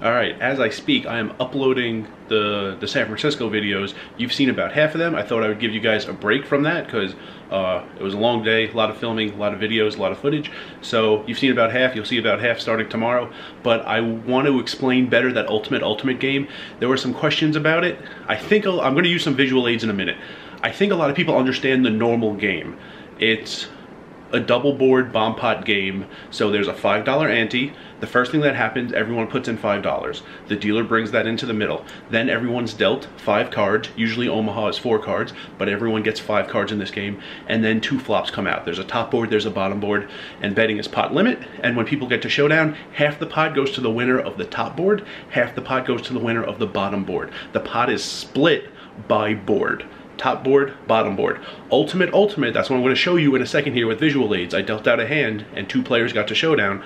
Alright, as I speak, I am uploading the San Francisco videos. You've seen about half of them. I thought I would give you guys a break from that because it was a long day, a lot of filming, a lot of videos, a lot of footage. So you've seen about half, you'll see about half starting tomorrow. But I want to explain better that Ultimate game. There were some questions about it. I think I'm going to use some visual aids in a minute. I think a lot of people understand the normal game. It's a double board bomb pot game. So there's a $5 ante. The first thing that happens, everyone puts in $5. The dealer brings that into the middle. Then everyone's dealt 5 cards. Usually Omaha is 4 cards, but everyone gets 5 cards in this game. And then 2 flops come out. There's a top board, there's a bottom board, and betting is pot limit. And when people get to showdown, half the pot goes to the winner of the top board, half the pot goes to the winner of the bottom board. The pot is split by board. Top board, bottom board. Ultimate, that's what I'm going to show you in a second here with visual aids. I dealt out a hand and 2 players got to showdown.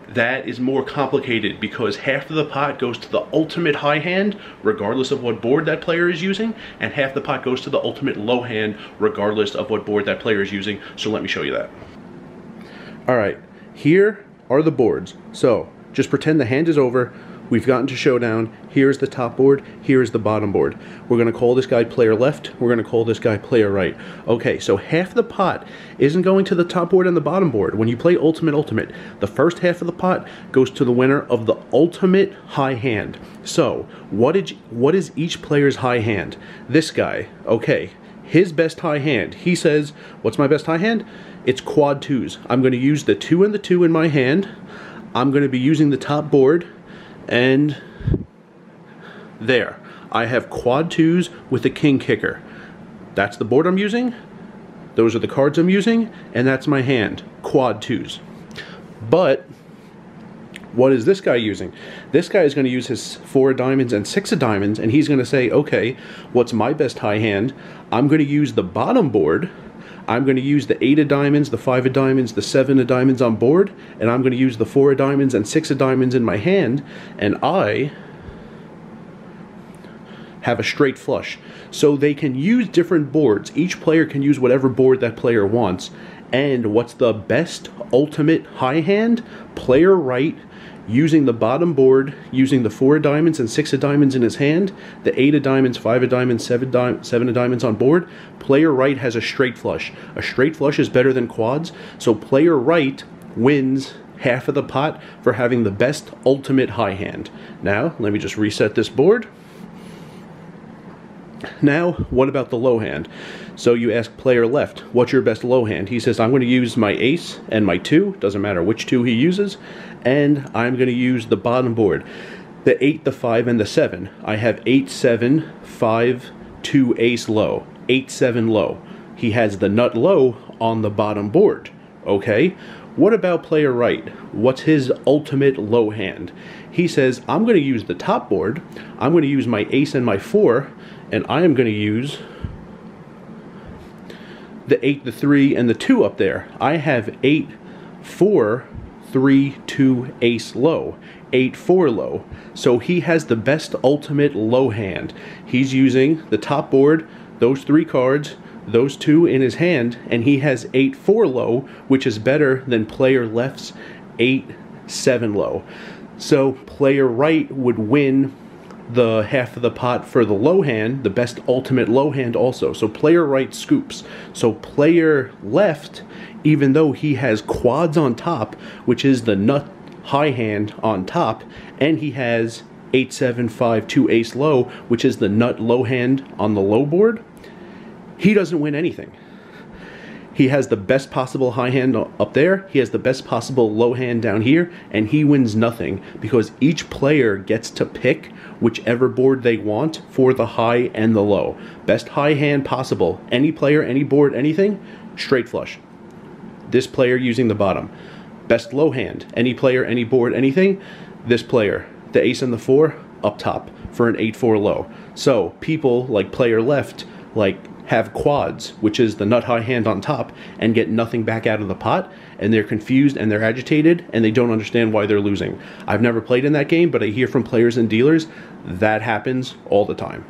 That is more complicated because half of the pot goes to the ultimate high hand, regardless of what board that player is using, and half the pot goes to the ultimate low hand, regardless of what board that player is using. So let me show you that. Alright, here are the boards. So, just pretend the hand is over. We've gotten to showdown. Here's the top board. Here's the bottom board. We're going to call this guy player left. We're going to call this guy player right. Okay, so half the pot isn't going to the top board and the bottom board. When you play Ultimate, the first half of the pot goes to the winner of the ultimate high hand. So, what is each player's high hand? This guy, okay, his best high hand. He says, what's my best high hand? It's quad 2s. I'm going to use the 2 and the 2 in my hand. I'm going to be using the top board. And there, I have quad 2s with a king kicker. That's the board I'm using, those are the cards I'm using, and that's my hand, quad 2s. But what is this guy using? This guy is going to use his 4 of diamonds and 6 of diamonds, and he's going to say, okay, what's my best high hand? I'm going to use the bottom board. I'm going to use the 8 of diamonds, the 5 of diamonds, the 7 of diamonds on board, and I'm going to use the 4 of diamonds and 6 of diamonds in my hand, and I have a straight flush. So they can use different boards. Each player can use whatever board that player wants. And what's the best ultimate high hand? Player right, using the bottom board, using the 4 of diamonds and 6 of diamonds in his hand, the 8 of diamonds, 5 of diamonds, 7 of diamonds on board, player right has a straight flush. A straight flush is better than quads, so player right wins half of the pot for having the best ultimate high hand. Now, let me just reset this board. Now, what about the low hand? So you ask player left, what's your best low hand? He says, I'm going to use my ace and my 2, doesn't matter which 2 he uses, and I'm going to use the bottom board, the 8, the 5, and the 7. I have 8, 7, 5, 2 ace low, 8, 7 low. He has the nut low on the bottom board, okay? What about player right? What's his ultimate low hand? He says, I'm going to use the top board, I'm going to use my ace and my 4, and I am going to use the 8, the 3, and the 2 up there. I have 8, 4, 3, 2, ace low, 8, 4 low. So he has the best ultimate low hand. He's using the top board, those 3 cards, those 2 in his hand, and he has 8, 4 low, which is better than player left's 8, 7 low. So player right would win the half of the pot for the low hand, the best ultimate low hand also. So player right scoops. So player left, even though he has quads on top, which is the nut high hand on top, and he has 8, 7, 5, 2 ace low, which is the nut low hand on the low board, he doesn't win anything. He has the best possible high hand up there, he has the best possible low hand down here, and he wins nothing because each player gets to pick whichever board they want for the high and the low. Best high hand possible. Any player, any board, anything, straight flush. This player using the bottom. Best low hand. Any player, any board, anything, this player. The ace and the 4 up top for an 8-4 low. So people like player left have quads, which is the nut high hand on top, and get nothing back out of the pot, and they're confused and they're agitated and they don't understand why they're losing. I've never played in that game, but I hear from players and dealers that happens all the time.